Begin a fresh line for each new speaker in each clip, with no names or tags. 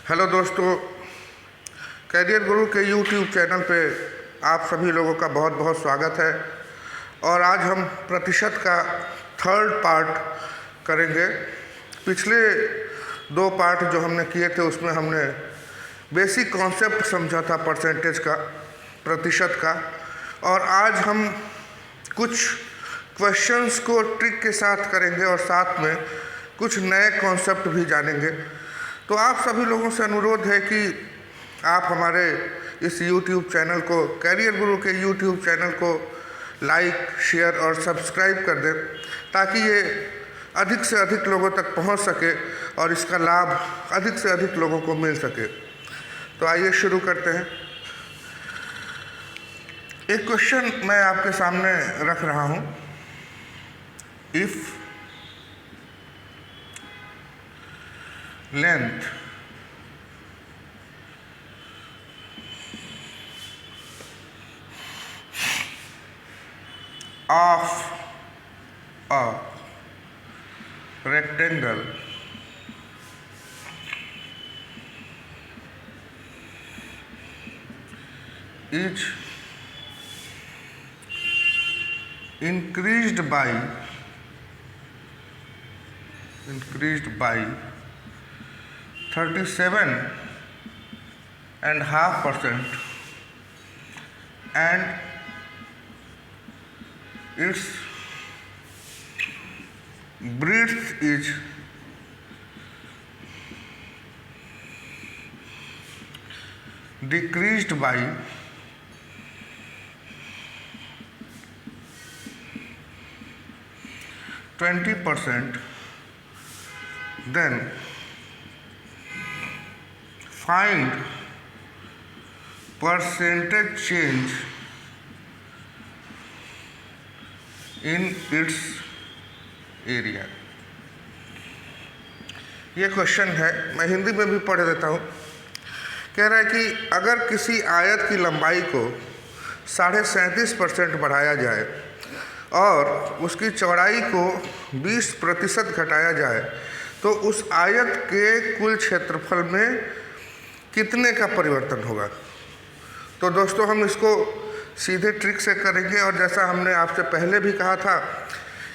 Hello दोस्तों, career गुरु के YouTube channel पे आप सभी लोगों का बहुत बहुत स्वागत है। और आज हम प्रतिशत का थर्ड पार्ट करेंगे। पिछले दो पार्ट जो हमने किए थे उसमें हमने बेसिक कॉन्सेप्ट समझा था परसेंटेज का, प्रतिशत का, और आज हम कुछ क्वेश्चंस को ट्रिक के साथ करेंगे और साथ में कुछ नए कॉन्सेप्ट भी जानेंगे। तो आप सभी लोगों से अनुरोध है कि आप हमारे इस YouTube चैनल को, कैरियर गुरु के YouTube चैनल को लाइक, शेयर और सब्सक्राइब कर दें ताकि ये अधिक से अधिक लोगों तक पहुंच सके और इसका लाभ अधिक से अधिक लोगों को मिल सके। तो आइए शुरू करते हैं। एक क्वेश्चन मैं आपके सामने रख रहा हूं। If length of a rectangle is increased by 37.5% and its breadth is decreased by 20%, then find percentage change in its area। ये क्वेश्चन है, मैं हिंदी में भी पढ़ देता हूँ। कह रहा है कि अगर किसी आयत की लंबाई को 37.5% बढ़ाया जाए और उसकी चौड़ाई को 20% घटाया जाए तो उस आयत के कुल क्षेत्रफल में कितने का परिवर्तन होगा। तो दोस्तों, हम इसको सीधे ट्रिक से करेंगे और जैसा हमने आपसे पहले भी कहा था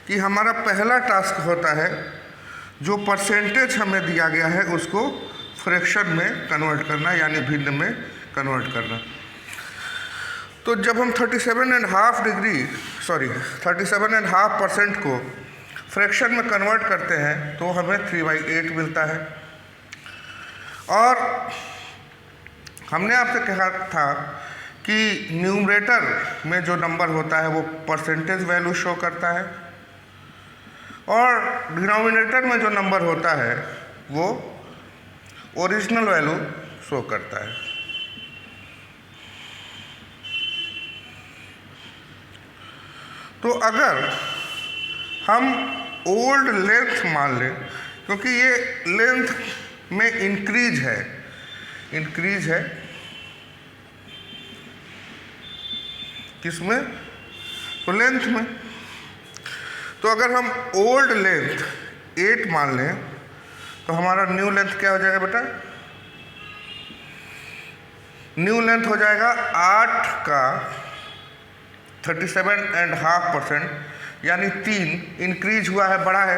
कि हमारा पहला टास्क होता है जो परसेंटेज हमें दिया गया है उसको फ्रैक्शन में कन्वर्ट करना, यानी भिन्न में कन्वर्ट करना। तो जब हम 37.5% को फ्रैक्शन में कन्वर्ट करते हैं तो हमें 3/8 मिलता है। और हमने आपसे कहा था कि न्यूमरेटर में जो नंबर होता है वो परसेंटेज वैल्यू शो करता है और डिनोमिनेटर में जो नंबर होता है वो ओरिजिनल वैल्यू शो करता है। तो अगर हम ओल्ड लेंथ मान लें, क्योंकि ये लेंथ में इंक्रीज है किसमें? तो लेंथ में। तो अगर हम ओल्ड लेंथ 8 मान लें तो हमारा न्यू लेंथ क्या हो जाएगा बेटा? न्यू लेंथ हो जाएगा 8 का 37.5%, यानी 3 इंक्रीज हुआ है, बढ़ा है।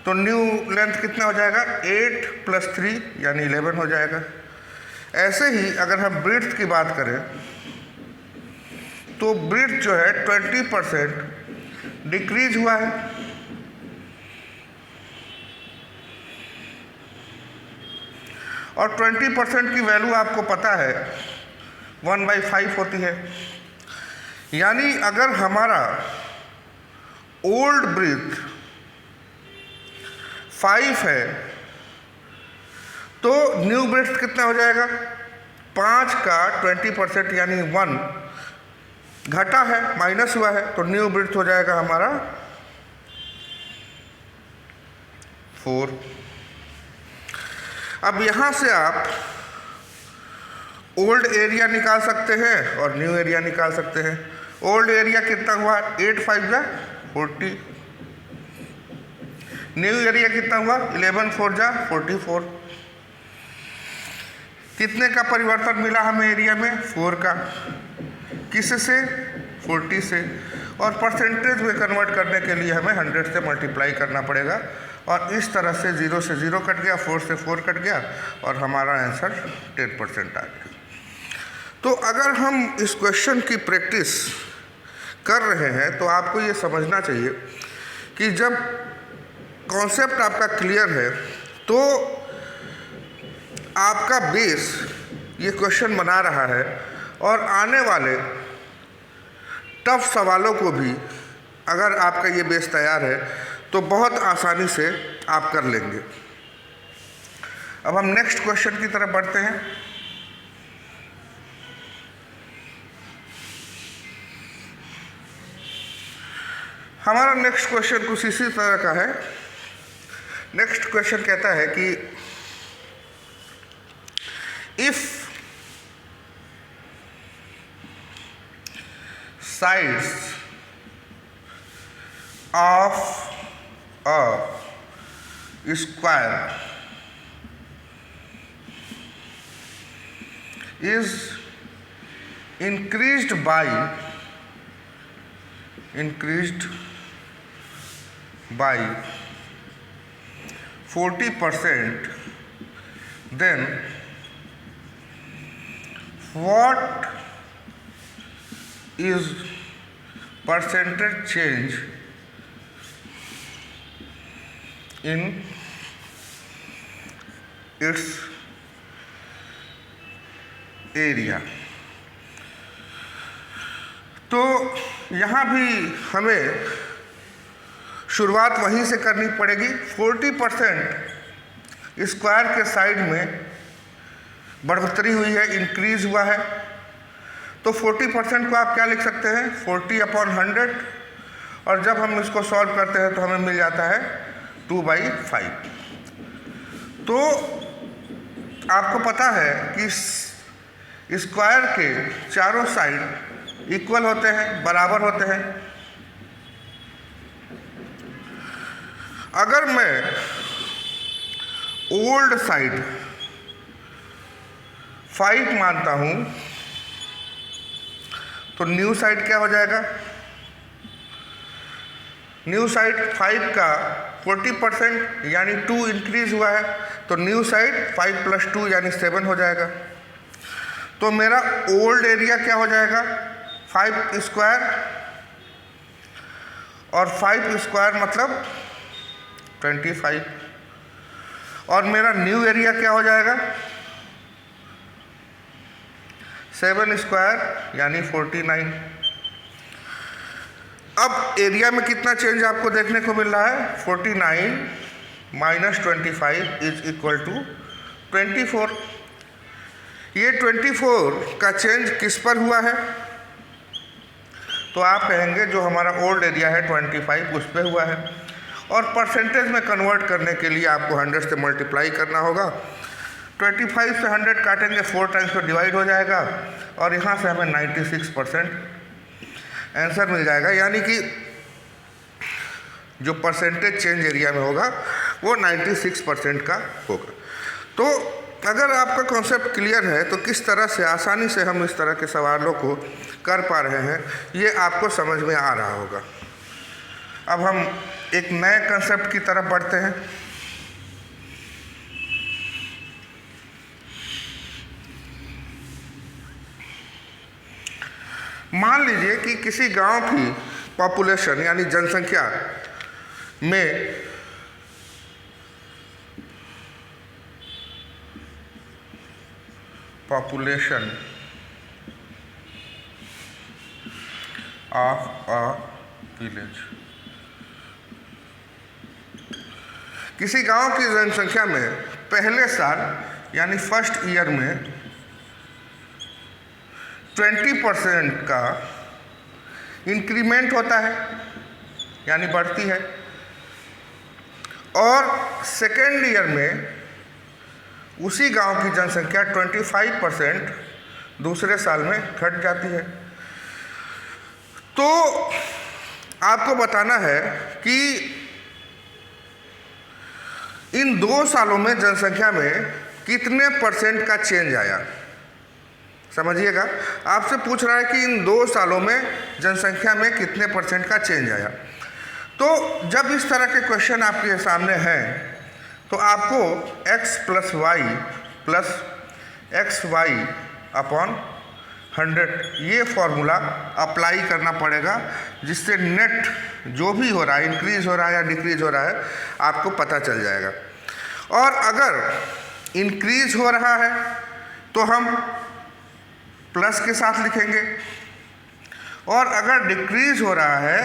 तो न्यू लेंथ कितना हो जाएगा? 8 + 3 यानी 11 हो जाएगा। ऐसे ही अगर हम ब्रीड्थ की बात करें तो ब्रीड्थ जो है 20% डिक्रीज हुआ है। और 20% की वैल्यू आपको पता है 1/5 होती है। यानी अगर हमारा ओल्ड ब्रीथ 5 है तो न्यू ब्रीथ कितना हो जाएगा? 5 का 20% यानी 1 घटा है, माइनस हुआ है, तो न्यू ब्रीथ हो जाएगा हमारा 4। अब यहां से आप ओल्ड एरिया निकाल सकते हैं और न्यू एरिया निकाल सकते हैं। ओल्ड एरिया कितना हुआ? 8 × 5 = 40। न्यू एरिया कितना हुआ? 11 × 4 = 44। कितने का परिवर्तन मिला हमें एरिया में? 4 का। किससे? 40 से। और परसेंटेज में कन्वर्ट करने के लिए हमें 100 से मल्टीप्लाई करना पड़ेगा। और इस तरह से 0 से 0 कट गया, 4 से 4 कट गया और हमारा आंसर 10% आ गया। तो अगर हम इस क्वेश्चन की प्रैक्टिस कर रहे हैं तो आपको ये समझना चाहिए कि जब कॉन्सेप्ट आपका क्लियर है तो आपका बेस ये क्वेश्चन बना रहा है और आने वाले टफ सवालों को भी अगर आपका ये बेस तैयार है तो बहुत आसानी से आप कर लेंगे। अब हम नेक्स्ट क्वेश्चन की तरफ बढ़ते हैं। हमारा नेक्स्ट क्वेश्चन कुछ इसी तरह का है। नेक्स्ट क्वेश्चन कहता है कि if sides of a square is increased by 40%, then what is percentage change in its area? तो यहाँ भी हमें शुरुआत वहीं से करनी पड़ेगी। 40% स्क्वायर के साइड में बढ़ोतरी हुई है, इंक्रीज हुआ है। तो 40% को आप क्या लिख सकते हैं? 40/100। और जब हम इसको सॉल्व करते हैं तो हमें मिल जाता है 2/5। तो आपको पता है कि स्क्वायर के चारों साइड इक्वल होते हैं, बराबर होते हैं। अगर मैं ओल्ड साइड 5 मानता हूं तो न्यू साइड क्या हो जाएगा? न्यू साइड 5 का 40% यानी 2 इंक्रीज हुआ है, तो न्यू साइड 5 + 2 यानी 7 हो जाएगा। तो मेरा ओल्ड एरिया क्या हो जाएगा? 5 स्क्वायर, और 5 स्क्वायर मतलब 25। और मेरा न्यू एरिया क्या हो जाएगा? 7 स्क्वायर यानी 49। अब एरिया में कितना चेंज आपको देखने को मिल रहा है? 49 - 25 = 24। ये 24 का चेंज किस पर हुआ है? तो आप कहेंगे जो हमारा ओल्ड एरिया है 25 उस पर हुआ है। और परसेंटेज में कन्वर्ट करने के लिए आपको 100 से मल्टीप्लाई करना होगा। 25 से 100 काटेंगे, 4 टाइम्स पर डिवाइड हो जाएगा और यहाँ से हमें 96% आंसर मिल जाएगा। यानी कि जो परसेंटेज चेंज एरिया में होगा वो 96% का होगा। तो अगर आपका कॉन्सेप्ट क्लियर है तो किस तरह से आसानी से हम इस तरह के सवालों को कर पा रहे हैं ये आपको समझ में आ रहा होगा। अब हम एक नए कॉन्सेप्ट की तरफ बढ़ते हैं। मान लीजिए कि किसी गांव की पॉपुलेशन यानी जनसंख्या में पॉपुलेशन ऑफ अ विलेज, किसी गांव की जनसंख्या में पहले साल यानी फर्स्ट ईयर में 20% का इंक्रीमेंट होता है यानी बढ़ती है, और सेकेंड ईयर में उसी गांव की जनसंख्या 25% दूसरे साल में घट जाती है। तो आपको बताना है कि इन 2 सालों में जनसंख्या में कितने परसेंट का चेंज आया। समझिएगा, आपसे पूछ रहा है कि इन 2 सालों में जनसंख्या में कितने परसेंट का चेंज आया। तो जब इस तरह के क्वेश्चन आपके सामने हैं तो आपको x + y + xy अपॉन 100 ये फॉर्मूला अप्लाई करना पड़ेगा, जिससे नेट जो भी हो रहा है, इंक्रीज हो रहा है या डिक्रीज हो रहा है, आपको पता चल जाएगा। और अगर इंक्रीज हो रहा है तो हम प्लस के साथ लिखेंगे, और अगर डिक्रीज हो रहा है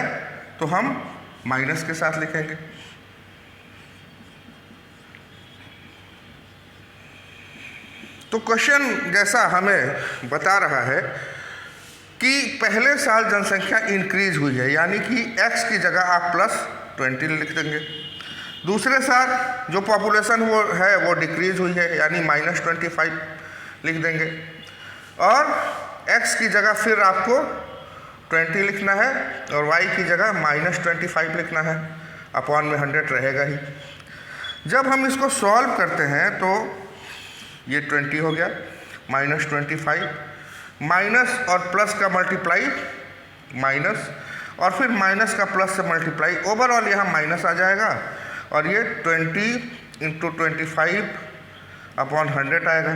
तो हम माइनस के साथ लिखेंगे। तो क्वेश्चन जैसा हमें बता रहा है कि पहले साल जनसंख्या इंक्रीज हुई है, यानी कि x की जगह आप +20 लिख देंगे। दूसरे साल जो पॉपुलेशन वो डिक्रीज हुई है, यानी -25 लिख देंगे। और x की जगह फिर आपको 20 लिखना है और y की जगह -25 लिखना है, अपॉन में 100 रहेगा ही। जब हम इसको सॉल्व करते हैं तो ये 20 हो गया, -25 माइनस और प्लस का मल्टीप्लाई माइनस, और फिर माइनस का प्लस से मल्टीप्लाई, ओवरऑल यहाँ माइनस आ जाएगा, और ये 20 × 25 अपॉन 100 आएगा।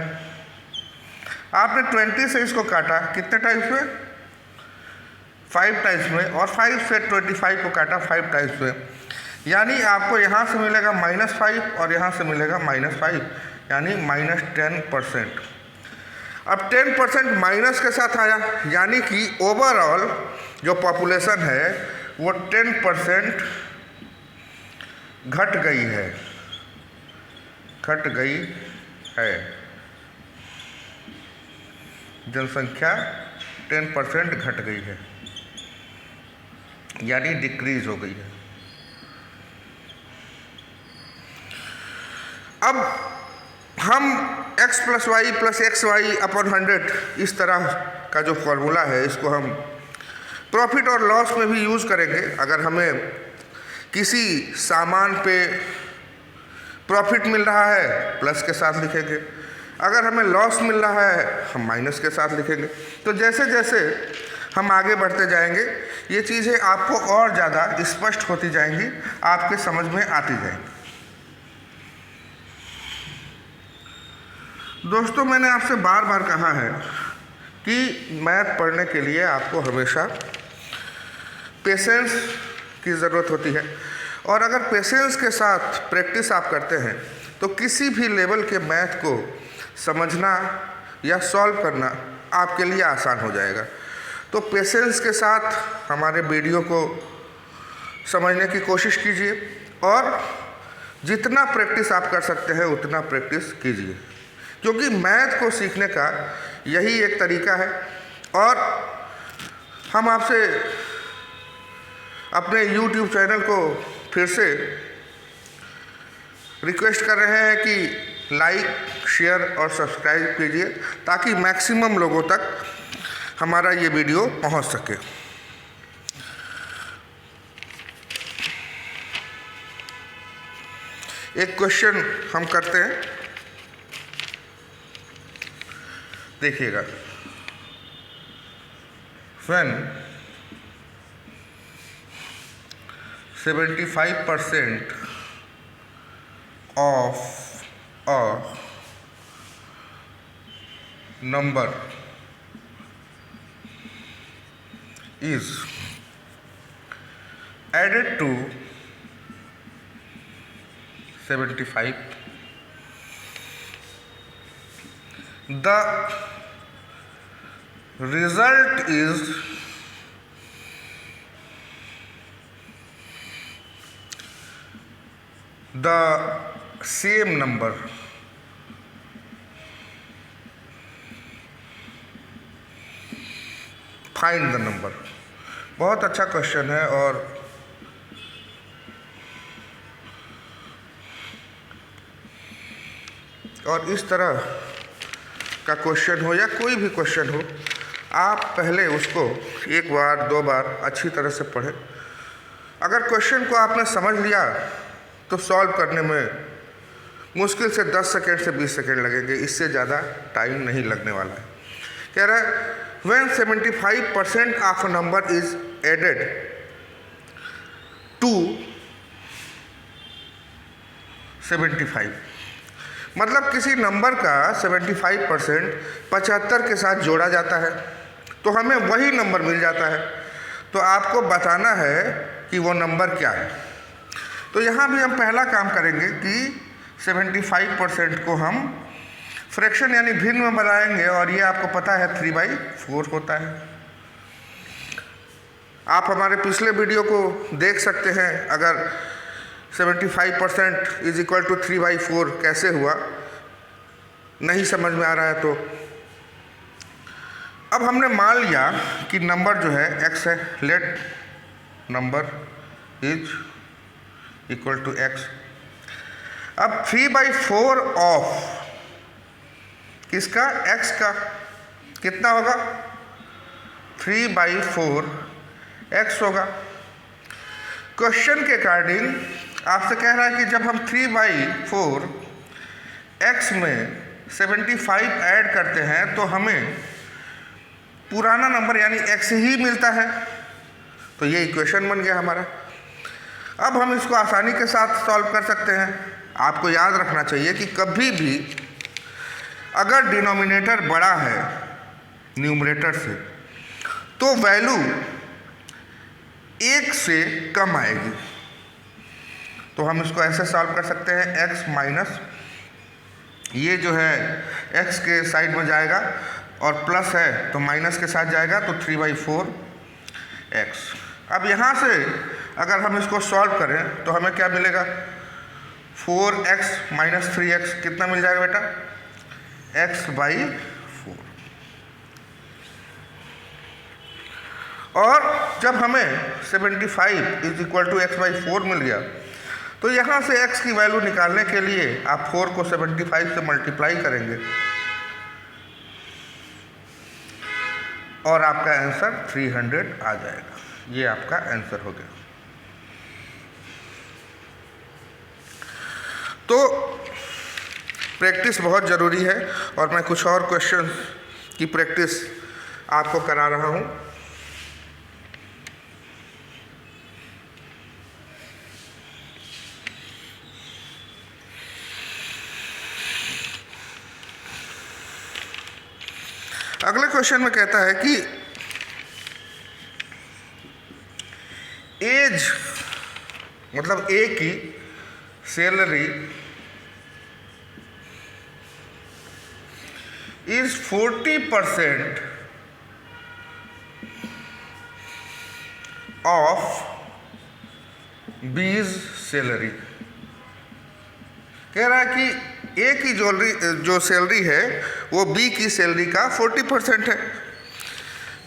आपने 20 से इसको काटा कितने टाइम्स में? 5 टाइम्स में, और 5 से 25 को काटा 5 टाइम्स में, यानी आपको यहाँ से मिलेगा -5 और यहाँ से मिलेगा -5, यानी -10%। अब 10% माइनस के साथ आया, यानी कि ओवरऑल जो पॉपुलेशन है वो 10% घट गई है, जनसंख्या 10% घट गई है, यानी डिक्रीज हो गई है। अब हम x + y + xy अपॉन 100 इस तरह का जो फॉर्मूला है, इसको हम प्रॉफिट और लॉस में भी यूज़ करेंगे। अगर हमें किसी सामान पे प्रॉफिट मिल रहा है प्लस के साथ लिखेंगे, अगर हमें लॉस मिल रहा है हम माइनस के साथ लिखेंगे। तो जैसे जैसे हम आगे बढ़ते जाएंगे ये चीज़ें आपको और ज़्यादा स्पष्ट होती जाएंगी, आपके समझ में आती जाएंगी। दोस्तों, मैंने आपसे बार बार कहा है कि मैथ पढ़ने के लिए आपको हमेशा पेशेंस की ज़रूरत होती है, और अगर पेशेंस के साथ प्रैक्टिस आप करते हैं तो किसी भी लेवल के मैथ को समझना या सॉल्व करना आपके लिए आसान हो जाएगा। तो पेशेंस के साथ हमारे वीडियो को समझने की कोशिश कीजिए, और जितना प्रैक्टिस आप कर सकते हैं उतना प्रैक्टिस कीजिए, क्योंकि मैथ को सीखने का यही एक तरीका है। और हम आपसे अपने YouTube चैनल को फिर से रिक्वेस्ट कर रहे हैं कि लाइक, शेयर और सब्सक्राइब कीजिए, ताकि मैक्सिमम लोगों तक हमारा ये वीडियो पहुंच सके। एक क्वेश्चन हम करते हैं, देखिएगा। When 75% of a number is added to 75, the result is the same number. Find the number. बहुत अच्छा क्वेश्चन है, और इस तरह का क्वेश्चन हो या कोई भी क्वेश्चन हो, आप पहले उसको एक बार 2 बार अच्छी तरह से पढ़ें। अगर क्वेश्चन को आपने समझ लिया तो सॉल्व करने में मुश्किल से 10 सेकेंड से 20 सेकेंड लगेंगे, इससे ज़्यादा टाइम नहीं लगने वाला है। कह रहा है when 75% of a number is added to 75, मतलब किसी नंबर का 75% 75 के साथ जोड़ा जाता है तो हमें वही नंबर मिल जाता है। तो आपको बताना है कि वो नंबर क्या है। तो यहाँ भी हम पहला काम करेंगे कि 75% को हम फ्रैक्शन यानी भिन्न में बनाएंगे, और ये आपको पता है 3/4 होता है। आप हमारे पिछले वीडियो को देख सकते हैं, अगर 75% इज इक्वल टू 3/4 कैसे हुआ, नहीं समझ में आ रहा है तो अब हमने मान लिया कि नंबर जो है x है, let number is equal to x। अब 3/4 ऑफ किसका, x का, कितना होगा 3/4 x होगा। क्वेश्चन के अकॉर्डिंग आपसे कह रहा है कि जब हम 3/4 x में 75 ऐड करते हैं तो हमें पुराना नंबर यानी x ही मिलता है। तो ये इक्वेशन बन गया हमारा। अब हम इसको आसानी के साथ सॉल्व कर सकते हैं। आपको याद रखना चाहिए कि कभी भी अगर डिनोमिनेटर बड़ा है न्यूमरेटर से तो वैल्यू 1 से कम आएगी। तो हम इसको ऐसे सॉल्व कर सकते हैं, x माइनस ये जो है x के साइड में जाएगा और प्लस है तो माइनस के साथ जाएगा, तो 3/4 x। अब यहाँ से अगर हम इसको सॉल्व करें तो हमें क्या मिलेगा, 4x माइनस 3x कितना मिल जाएगा बेटा, x/4। और जब हमें 75 इज इक्वल टू x/4 मिल गया तो यहाँ से x की वैल्यू निकालने के लिए आप 4 को 75 से मल्टीप्लाई करेंगे और आपका आंसर 300 आ जाएगा। ये आपका आंसर हो गया। तो प्रैक्टिस बहुत ज़रूरी है और मैं कुछ और क्वेश्चंस की प्रैक्टिस आपको करा रहा हूँ। अगले क्वेश्चन में कहता है कि एज मतलब ए की सैलरी इज 40% ऑफ बीज सैलरी। कह रहा है कि ए की जो सैलरी है वो बी की सैलरी का 40% है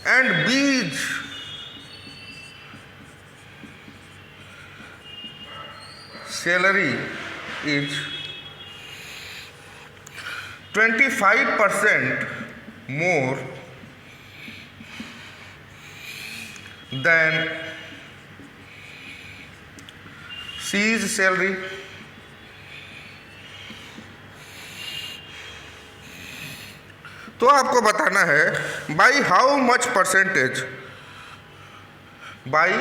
एंड बीज salary is 25% more than C's salary। तो आपको बताना है by how much percentage, by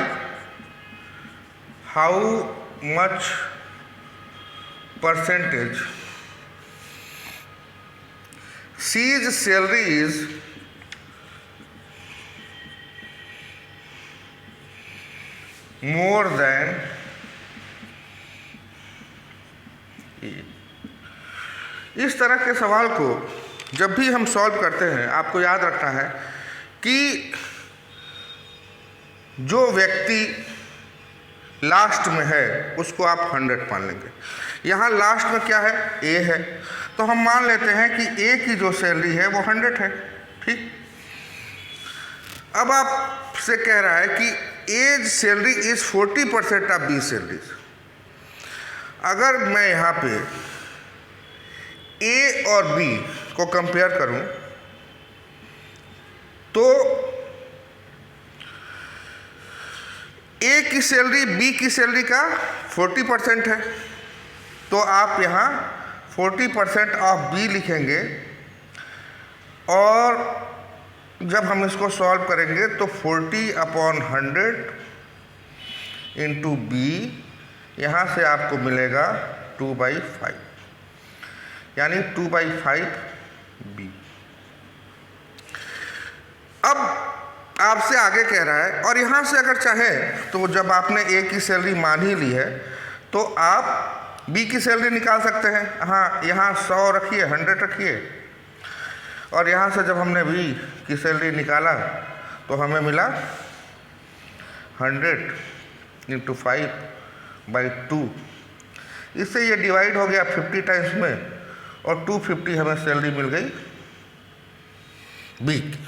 how much percentage C's salary is more than A। इस तरह के सवाल को जब भी हम सॉल्व करते हैं आपको याद रखना है कि जो व्यक्ति लास्ट में है उसको आप 100 मान लेंगे। यहाँ लास्ट में क्या है, ए है, तो हम मान लेते हैं कि ए की जो सैलरी है वो 100 है। ठीक, अब आपसे कह रहा है कि A's salary is 40% of B salaries. अगर मैं यहाँ पे ए और बी को कंपेयर करूं तो ए की सैलरी बी की सैलरी का 40% है, तो आप यहाँ 40% ऑफ बी लिखेंगे और जब हम इसको सॉल्व करेंगे तो 40/100 इंटू बी, यहाँ से आपको मिलेगा 2/5, यानी 2/5 बी। अब आपसे आगे कह रहा है, और यहाँ से अगर चाहें तो जब आपने ए की सैलरी मान ही ली है तो आप बी की सैलरी निकाल सकते हैं। हाँ, यहाँ 100 रखिए, 100 रखिए, और यहाँ से जब हमने बी की सैलरी निकाला तो हमें मिला 100 इंटू 5/2। इससे ये डिवाइड हो गया 50 टाइम्स में, और 250 हमें सैलरी मिल गई बी की।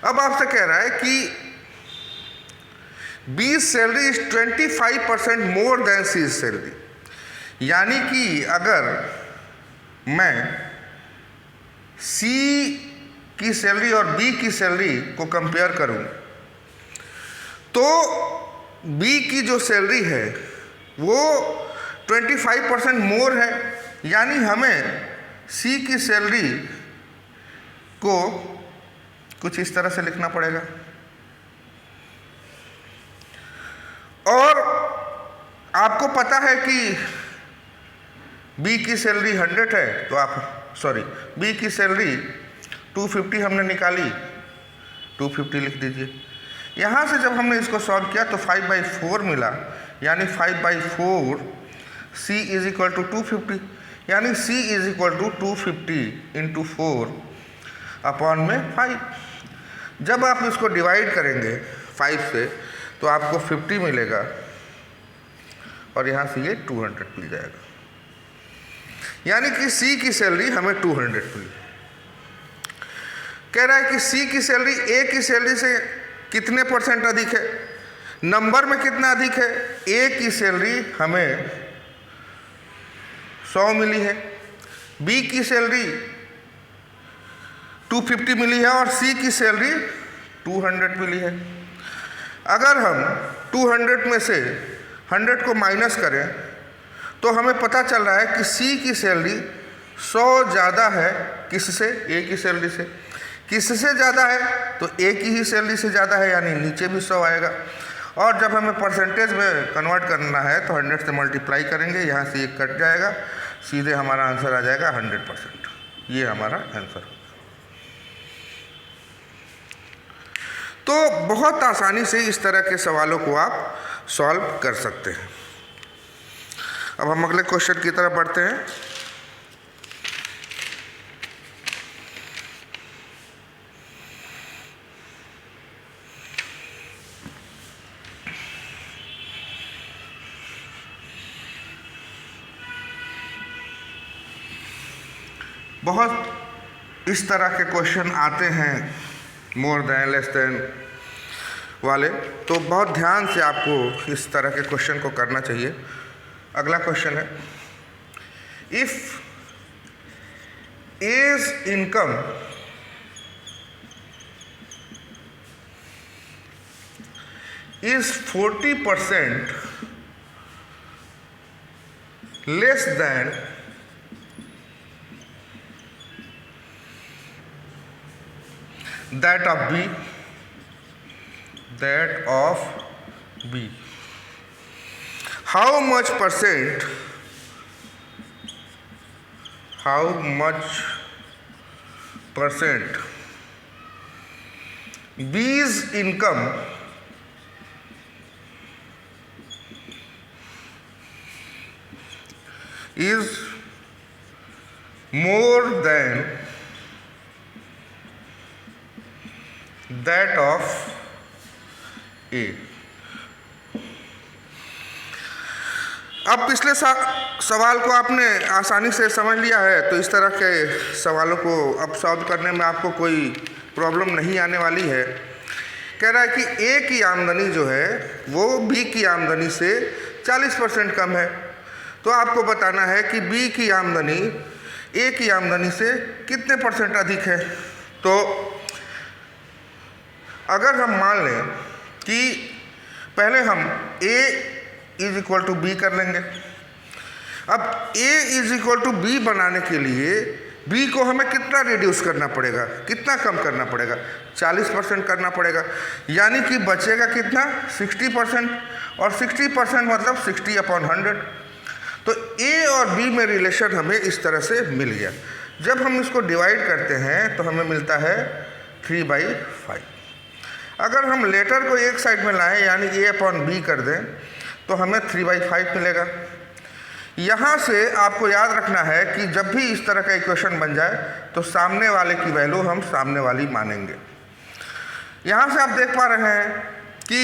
अब आपसे कह रहा है कि B salary is 25% more than C salary, यानी कि अगर मैं सी की सैलरी और बी की सैलरी को कंपेयर करूं तो बी की जो सैलरी है वो 25% मोर है, यानी हमें सी की सैलरी को कुछ इस तरह से लिखना पड़ेगा। और आपको पता है कि बी की सैलरी 100 है, तो आप बी की सैलरी 250 हमने निकाली, 250 लिख दीजिए। यहाँ से जब हमने इसको सॉल्व किया तो 5/4 मिला, यानी 5/4 सी इज इक्वल टू 250, यानी सी इज इक्वल टू 250 इंटू 4/5। जब आप इसको डिवाइड करेंगे 5 से तो आपको 50 मिलेगा, और यहाँ से ये 200 मिल जाएगा, यानी कि सी की सैलरी हमें 200 मिली। कह रहा है कि सी की सैलरी ए की सैलरी से कितने % अधिक है, नंबर में कितना अधिक है। ए की सैलरी हमें 100 मिली है, बी की सैलरी 250 मिली है, और सी की सैलरी 200 मिली है। अगर हम 200 में से 100 को माइनस करें तो हमें पता चल रहा है कि सी की सैलरी 100 ज़्यादा है किससे, ए की सैलरी से। किससे ज़्यादा है, तो ए की ही सैलरी से ज़्यादा है, यानी नीचे भी 100 आएगा। और जब हमें परसेंटेज में कन्वर्ट करना है तो 100 से मल्टीप्लाई करेंगे, यहाँ से 1 कट जाएगा, सीधे हमारा आंसर आ जाएगा 100%। ये हमारा आंसर। तो बहुत आसानी से इस तरह के सवालों को आप सॉल्व कर सकते हैं। अब हम अगले क्वेश्चन की तरफ बढ़ते हैं। बहुत इस तरह के क्वेश्चन आते हैं, मोर देन, लेस देन वाले, तो बहुत ध्यान से आपको इस तरह के क्वेश्चन को करना चाहिए। अगला क्वेश्चन है, if A's income is 40% less than that of B, how much percent B's income is more than that of A। अब पिछले सवाल को आपने आसानी से समझ लिया है, तो इस तरह के सवालों को अब सॉल्व करने में आपको कोई प्रॉब्लम नहीं आने वाली है। कह रहा है कि ए की आमदनी जो है वो बी की आमदनी से 40% कम है, तो आपको बताना है कि बी की आमदनी ए की आमदनी से कितने % अधिक है। तो अगर हम मान लें कि पहले हम a is equal to B कर लेंगे। अब a is equal to B बनाने के लिए b को हमें कितना रिड्यूस करना पड़ेगा, कितना कम करना पड़ेगा, 40% करना पड़ेगा। यानी कि बचेगा कितना, 60%, और 60% मतलब 60/100। तो a और b में रिलेशन हमें इस तरह से मिल गया। जब हम इसको डिवाइड करते हैं तो हमें मिलता है 3/5। अगर हम लेटर को एक साइड में लाएं यानी a/b कर दें तो हमें 3/5 मिलेगा। यहाँ से आपको याद रखना है कि जब भी इस तरह का इक्वेशन बन जाए तो सामने वाले की वैल्यू हम सामने वाली मानेंगे। यहाँ से आप देख पा रहे हैं कि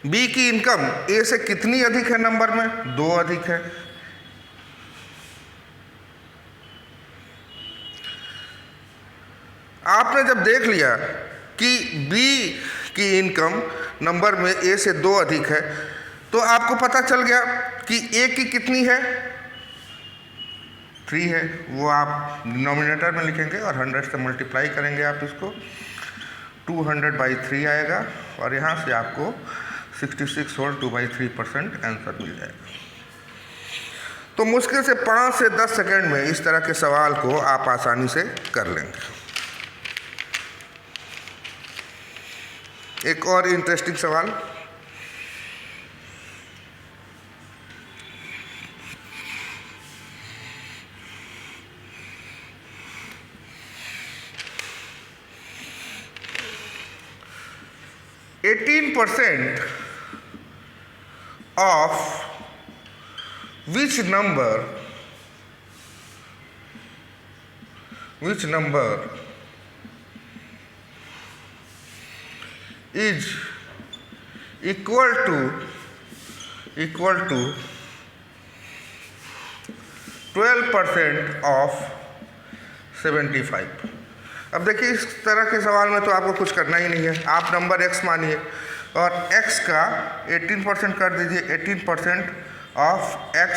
b की इनकम a से कितनी अधिक है, नंबर में 2 अधिक है। आपने जब देख लिया कि b की इनकम नंबर में a से 2 अधिक है तो आपको पता चल गया कि a की कितनी है, 3 है। वो आप डिनोमिनेटर में लिखेंगे और 100 से मल्टीप्लाई करेंगे आप इसको, 200/3 आएगा और यहाँ से आपको 66 होल 2/3% आंसर मिल जाएगा। तो मुश्किल से 5 से 10 सेकंड में इस तरह के सवाल को आप आसानी से कर लेंगे। एक और इंटरेस्टिंग सवाल, %, of which number is equal to 12% of 75। अब देखिए इस तरह के सवाल में तो आपको कुछ करना ही नहीं है, आप नंबर x मानिए और x का 18% कर दीजिए। 18% of x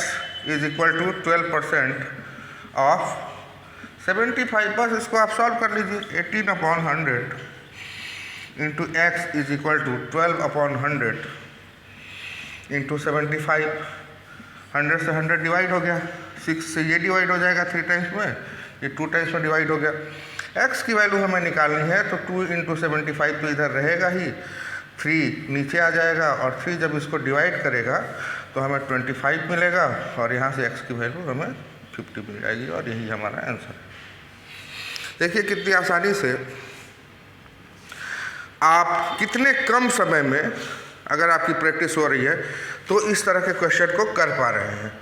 is equal to 12% of 75। बस इसको आप सॉल्व कर लीजिए। 18/100 into x is equal to 12/100 into 75। 100 से 100 डिवाइड हो गया, 6 से ये डिवाइड हो जाएगा 3 टाइम्स में, ये 2 टाइम्स में डिवाइड हो गया। x की वैल्यू हमें निकालनी है तो 2 इंटू 75 तो इधर रहेगा ही, 3 नीचे आ जाएगा और 3 जब इसको डिवाइड करेगा तो हमें 25 मिलेगा और यहाँ से x की वैल्यू हमें 50 मिल जाएगी और यही हमारा आंसर है। देखिए कितनी आसानी से आप कितने कम समय में, अगर आपकी प्रैक्टिस हो रही है तो इस तरह के क्वेश्चन को कर पा रहे हैं।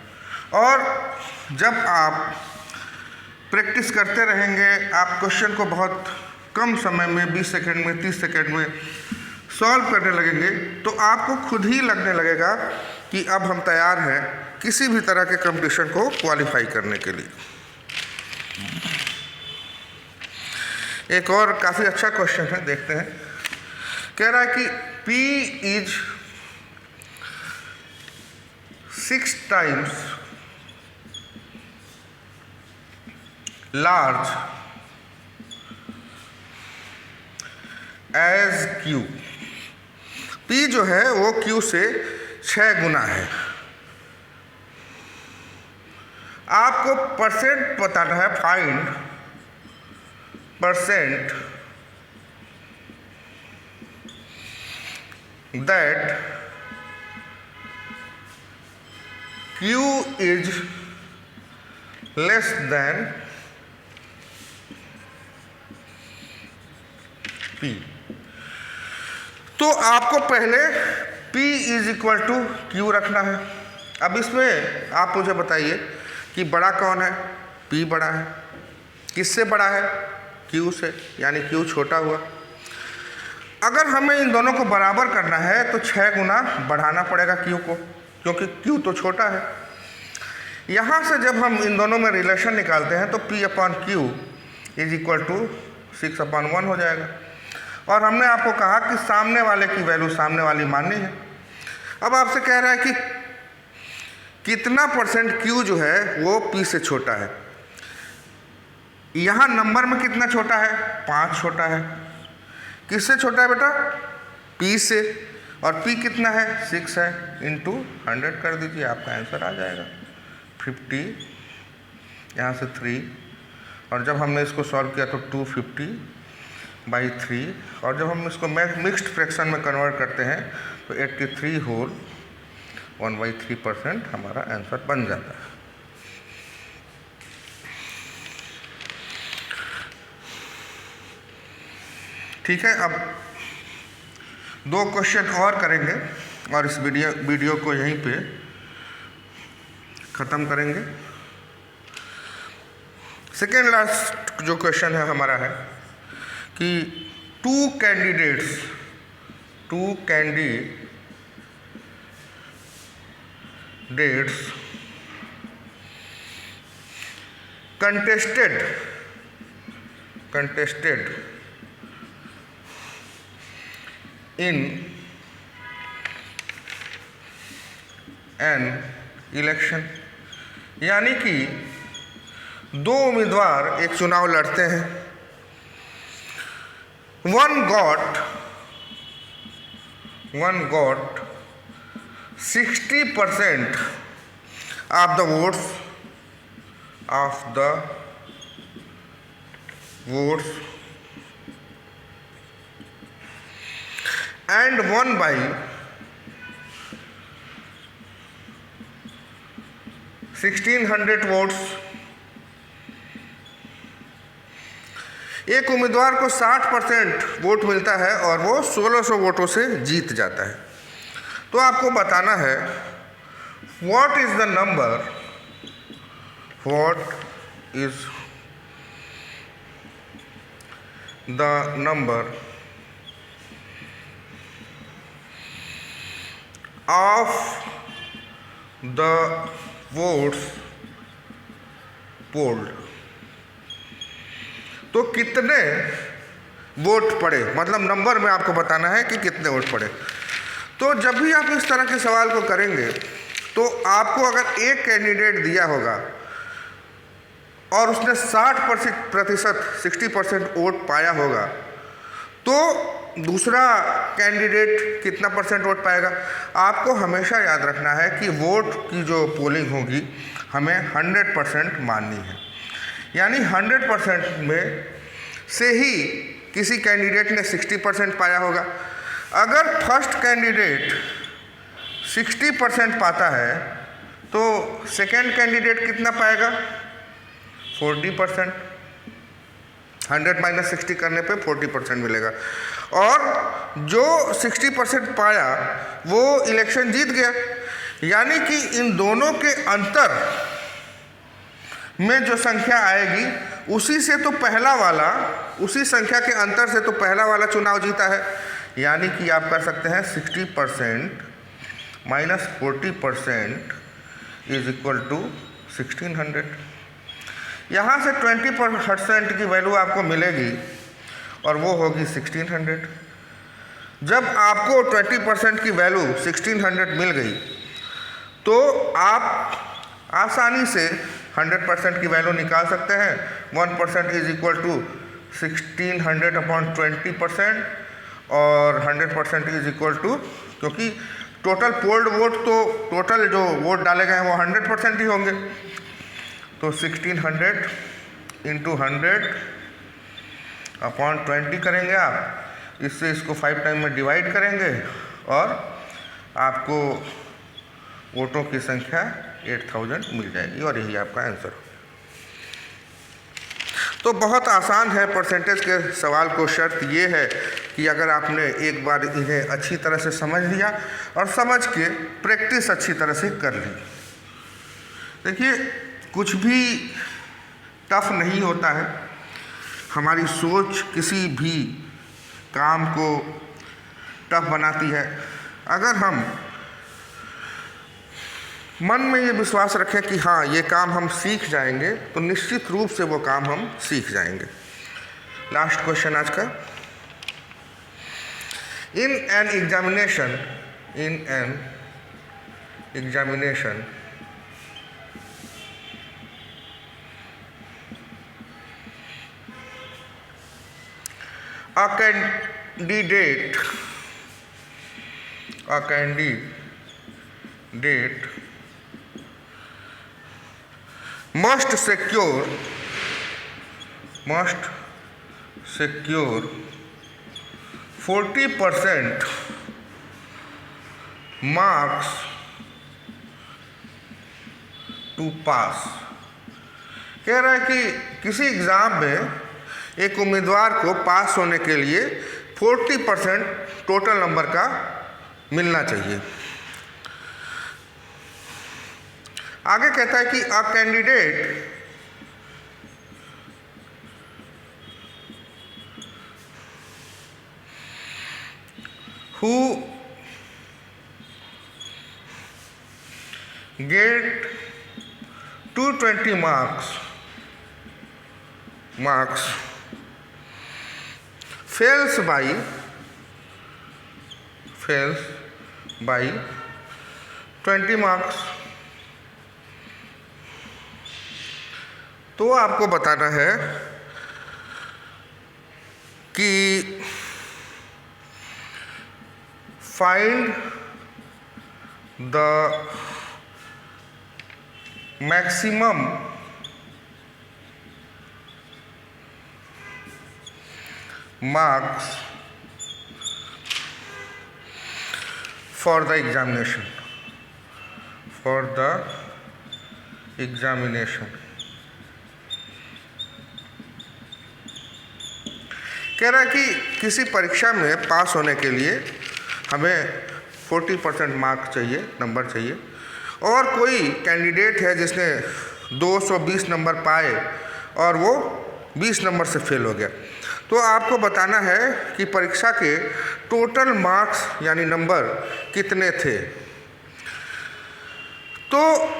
और जब आप प्रैक्टिस करते रहेंगे, आप क्वेश्चन को बहुत कम समय में 20 सेकंड में 30 सेकंड में सॉल्व करने लगेंगे तो आपको खुद ही लगने लगेगा कि अब हम तैयार हैं किसी भी तरह के कंपटीशन को क्वालिफाई करने के लिए। एक और काफ़ी अच्छा क्वेश्चन है, देखते हैं। कह रहा है कि P is 6 times large as Q। P जो है वो Q से 6 गुना है। आपको परसेंट बताना है, find percent that Q is less than P। तो आपको पहले P is equal to Q रखना है। अब इसमें आप मुझे बताइए कि बड़ा कौन है, P बड़ा है। किससे बड़ा है, Q से, यानी Q छोटा हुआ। अगर हमें इन दोनों को बराबर करना है तो 6 गुना बढ़ाना पड़ेगा Q को, क्योंकि Q तो छोटा है। यहाँ से जब हम इन दोनों में रिलेशन निकालते हैं तो P/Q इज इक्वल टू 6/1 हो जाएगा। और हमने आपको कहा कि सामने वाले की वैल्यू सामने वाली माननी है। अब आपसे कह रहा है कि कितना परसेंट Q जो है वो P से छोटा है। यहाँ नंबर में कितना छोटा है, 5 छोटा है। किससे छोटा है बेटा, P से। और p कितना है 6 है, इंटू 100 कर दीजिए, आपका आंसर आ जाएगा 50, यहाँ से 3, और जब हमने इसको सॉल्व किया तो 250/3, और जब हम इसको मिक्स्ड फ्रैक्शन में कन्वर्ट करते हैं तो 83 होल 1/3% हमारा आंसर बन जाता है। ठीक है, अब 2 क्वेश्चन और करेंगे और इस वीडियो को यहीं पे ख़त्म करेंगे। सेकेंड लास्ट जो क्वेश्चन है हमारा है कि two candidates contested in an election, यानी कि 2 उम्मीदवार एक चुनाव लड़ते हैं। one got 60% of the votes and won by 1600 votes। एक उम्मीदवार को 60% वोट मिलता है और वो 1600 वोटों से जीत जाता है। तो आपको बताना है what is the number of the votes polled। तो कितने वोट पड़े, मतलब नंबर में आपको बताना है कि कितने वोट पड़े। तो जब भी आप इस तरह के सवाल को करेंगे तो आपको अगर एक कैंडिडेट दिया होगा और उसने 60% वोट पाया होगा तो दूसरा कैंडिडेट कितना परसेंट वोट पाएगा। आपको हमेशा याद रखना है कि वोट की जो पोलिंग होगी हमें 100% माननी है, यानी 100% में से ही किसी कैंडिडेट ने 60% पाया होगा। अगर फर्स्ट कैंडिडेट 60% पाता है तो सेकेंड कैंडिडेट कितना पाएगा 40%। 100 - 60 करने पे 40% मिलेगा, और जो 60% पाया वो इलेक्शन जीत गया। यानी कि इन दोनों के अंतर में जो संख्या आएगी उसी संख्या के अंतर से तो पहला वाला चुनाव जीता है। यानी कि आप कर सकते हैं 60% - 40% इज इक्वल टू 1600। यहाँ से 20% की वैल्यू आपको मिलेगी और वो होगी 1600। जब आपको 20% की वैल्यू 1600 मिल गई तो आप आसानी से 100% की वैल्यू निकाल सकते हैं। 1% इज इक्वल टू 1600/20% और 100% इज इक्वल टू, क्योंकि टोटल पोल्ड वोट तो टोटल जो वोट डाले गए हैं वो 100% ही होंगे। तो 1600 × 100/20 करेंगे आप, इससे इसको 5 टाइम में डिवाइड करेंगे और आपको वोटों की संख्या 8000 मिल जाएगी और यही आपका आंसर। तो बहुत आसान है परसेंटेज के सवाल को। शर्त ये है कि अगर आपने एक बार इन्हें अच्छी तरह से समझ लिया और समझ के प्रैक्टिस अच्छी तरह से कर ली। देखिए, कुछ भी टफ नहीं होता है। हमारी सोच किसी भी काम को टफ बनाती है। अगर हम मन में ये विश्वास रखें कि हाँ ये काम हम सीख जाएंगे तो निश्चित रूप से वो काम हम सीख जाएंगे। लास्ट क्वेश्चन आज का, in an examination a candidate a candidate must secure 40% marks to pass। कह रहा है कि किसी एग्ज़ाम में एक उम्मीदवार को पास होने के लिए 40% टोटल नंबर का मिलना चाहिए। आगे कहता है कि a candidate who get 220 marks fails by 20 marks। तो आपको बताना है कि find the maximum marks for the examination कह रहा है कि किसी परीक्षा में पास होने के लिए हमें 40% मार्क्स चाहिए, नंबर चाहिए, और कोई कैंडिडेट है जिसने 220 नंबर पाए और वो 20 नंबर से फेल हो गया। तो आपको बताना है कि परीक्षा के टोटल मार्क्स यानी नंबर कितने थे। तो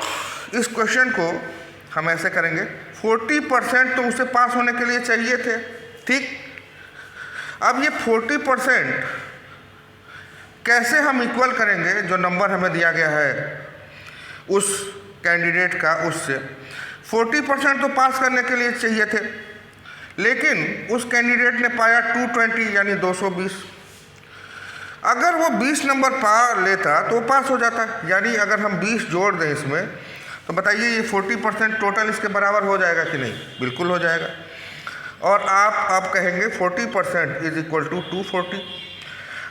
इस क्वेश्चन को हम ऐसे करेंगे, 40% तो उसे पास होने के लिए चाहिए थे, ठीक। अब ये 40% कैसे हम इक्वल करेंगे जो नंबर हमें दिया गया है उस कैंडिडेट का, उससे 40% तो पास करने के लिए चाहिए थे, लेकिन उस कैंडिडेट ने पाया 220 यानी 220। अगर वो 20 नंबर पा लेता तो पास हो जाता, यानी अगर हम 20 जोड़ दें इसमें तो बताइए ये 40% टोटल इसके बराबर हो जाएगा कि नहीं? बिल्कुल हो जाएगा। और आप कहेंगे 40% इज इक्वल टू 240।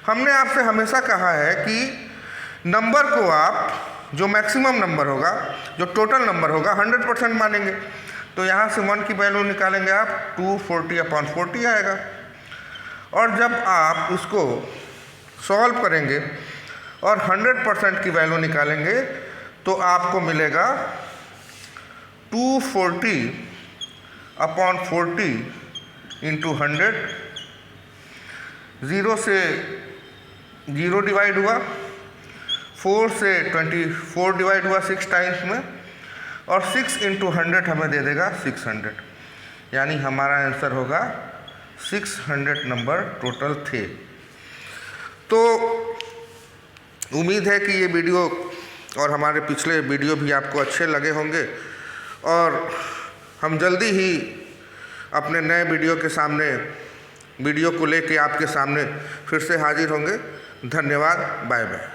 हमने आपसे हमेशा कहा है कि नंबर को आप जो मैक्सिमम नंबर होगा, जो टोटल नंबर होगा 100% मानेंगे। तो यहाँ से 1 की वैल्यू निकालेंगे आप, 240/40 आएगा। और जब आप इसको सॉल्व करेंगे और 100% की वैल्यू निकालेंगे तो आपको मिलेगा 240/40 इंटू 100। 0 से 0 डिवाइड हुआ, 4 से 24 डिवाइड हुआ 6 टाइम्स में, और 6 इंटू 100 हमें दे देगा 600। यानी हमारा आंसर होगा 600 नंबर टोटल थे। तो उम्मीद है कि ये वीडियो और हमारे पिछले वीडियो भी आपको अच्छे लगे होंगे, और हम जल्दी ही अपने नए वीडियो को लेके आपके सामने फिर से हाजिर होंगे। धन्यवाद, बाय बाय।